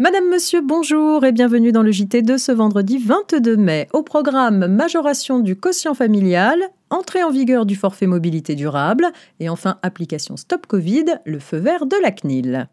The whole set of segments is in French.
Madame, Monsieur, bonjour et bienvenue dans le JT de ce vendredi 22 mai. Au programme, majoration du quotient familial, entrée en vigueur du forfait mobilité durable et enfin application Stop Covid, le feu vert de la CNIL.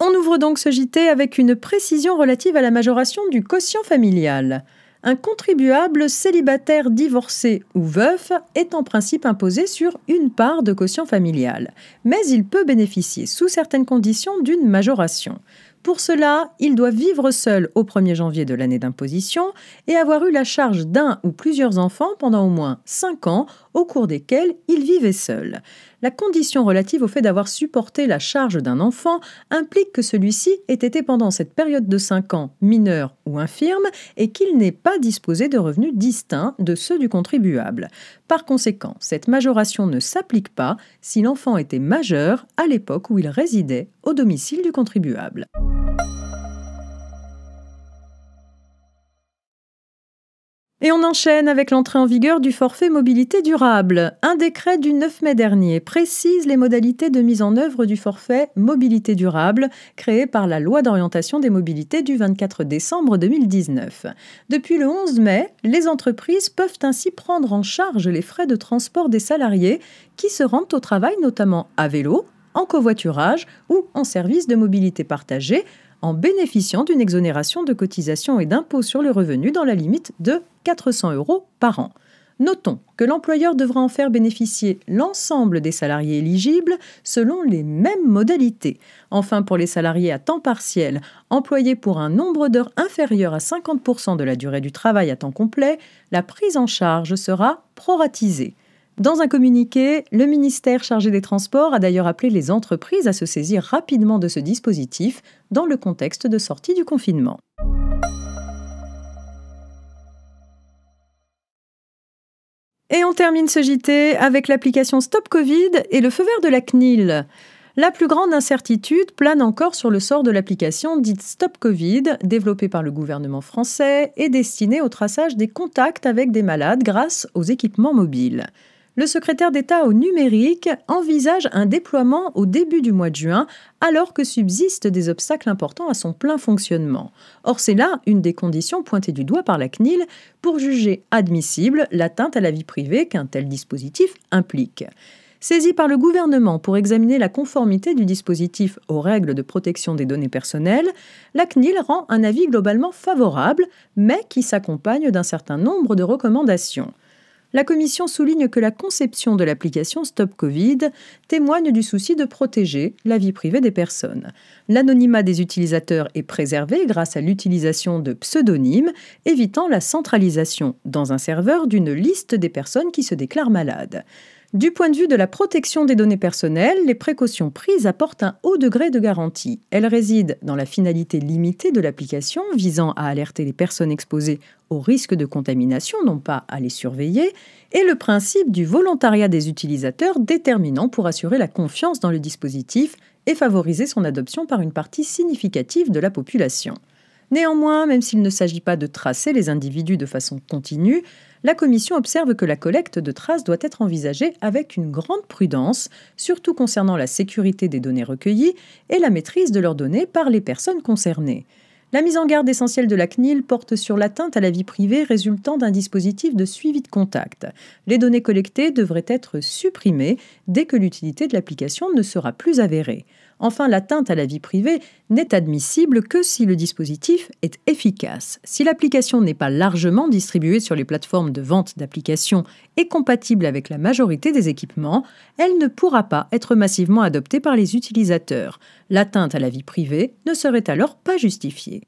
On ouvre donc ce JT avec une précision relative à la majoration du quotient familial. Un contribuable célibataire divorcé ou veuf est en principe imposé sur une part de quotient familial, mais il peut bénéficier sous certaines conditions d'une majoration. Pour cela, il doit vivre seul au 1er janvier de l'année d'imposition et avoir eu la charge d'un ou plusieurs enfants pendant au moins 5 ans au cours desquels il vivait seul. La condition relative au fait d'avoir supporté la charge d'un enfant implique que celui-ci ait été pendant cette période de 5 ans mineur ou infirme et qu'il n'ait pas disposé de revenus distincts de ceux du contribuable. Par conséquent, cette majoration ne s'applique pas si l'enfant était majeur à l'époque où il résidait au domicile du contribuable. Et on enchaîne avec l'entrée en vigueur du forfait mobilité durable. Un décret du 9 mai dernier précise les modalités de mise en œuvre du forfait mobilité durable créé par la loi d'orientation des mobilités du 24 décembre 2019. Depuis le 11 mai, les entreprises peuvent ainsi prendre en charge les frais de transport des salariés qui se rendent au travail notamment à vélo, en covoiturage ou en service de mobilité partagée, en bénéficiant d'une exonération de cotisations et d'impôts sur le revenu dans la limite de 400 € par an. Notons que l'employeur devra en faire bénéficier l'ensemble des salariés éligibles selon les mêmes modalités. Enfin, pour les salariés à temps partiel, employés pour un nombre d'heures inférieur à 50% de la durée du travail à temps complet, la prise en charge sera proratisée. Dans un communiqué, le ministère chargé des Transports a d'ailleurs appelé les entreprises à se saisir rapidement de ce dispositif dans le contexte de sortie du confinement. Et on termine ce JT avec l'application Stop Covid et le feu vert de la CNIL. La plus grande incertitude plane encore sur le sort de l'application dite Stop Covid, développée par le gouvernement français et destinée au traçage des contacts avec des malades grâce aux équipements mobiles. Le secrétaire d'État au numérique envisage un déploiement au début du mois de juin, alors que subsistent des obstacles importants à son plein fonctionnement. Or, c'est là une des conditions pointées du doigt par la CNIL pour juger admissible l'atteinte à la vie privée qu'un tel dispositif implique. Saisie par le gouvernement pour examiner la conformité du dispositif aux règles de protection des données personnelles, la CNIL rend un avis globalement favorable, mais qui s'accompagne d'un certain nombre de recommandations. La Commission souligne que la conception de l'application Stop Covid témoigne du souci de protéger la vie privée des personnes. L'anonymat des utilisateurs est préservé grâce à l'utilisation de pseudonymes, évitant la centralisation dans un serveur d'une liste des personnes qui se déclarent malades. Du point de vue de la protection des données personnelles, les précautions prises apportent un haut degré de garantie. Elles résident dans la finalité limitée de l'application visant à alerter les personnes exposées au risque de contamination, non pas à les surveiller, et le principe du volontariat des utilisateurs déterminant pour assurer la confiance dans le dispositif et favoriser son adoption par une partie significative de la population. Néanmoins, même s'il ne s'agit pas de tracer les individus de façon continue, la Commission observe que la collecte de traces doit être envisagée avec une grande prudence, surtout concernant la sécurité des données recueillies et la maîtrise de leurs données par les personnes concernées. La mise en garde essentielle de la CNIL porte sur l'atteinte à la vie privée résultant d'un dispositif de suivi de contact. Les données collectées devraient être supprimées dès que l'utilité de l'application ne sera plus avérée. Enfin, l'atteinte à la vie privée n'est admissible que si le dispositif est efficace. Si l'application n'est pas largement distribuée sur les plateformes de vente d'applications et compatible avec la majorité des équipements, elle ne pourra pas être massivement adoptée par les utilisateurs. L'atteinte à la vie privée ne serait alors pas justifiée.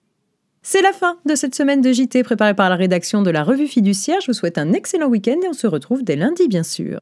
C'est la fin de cette semaine de JT préparée par la rédaction de la Revue Fiduciaire. Je vous souhaite un excellent week-end et on se retrouve dès lundi, bien sûr.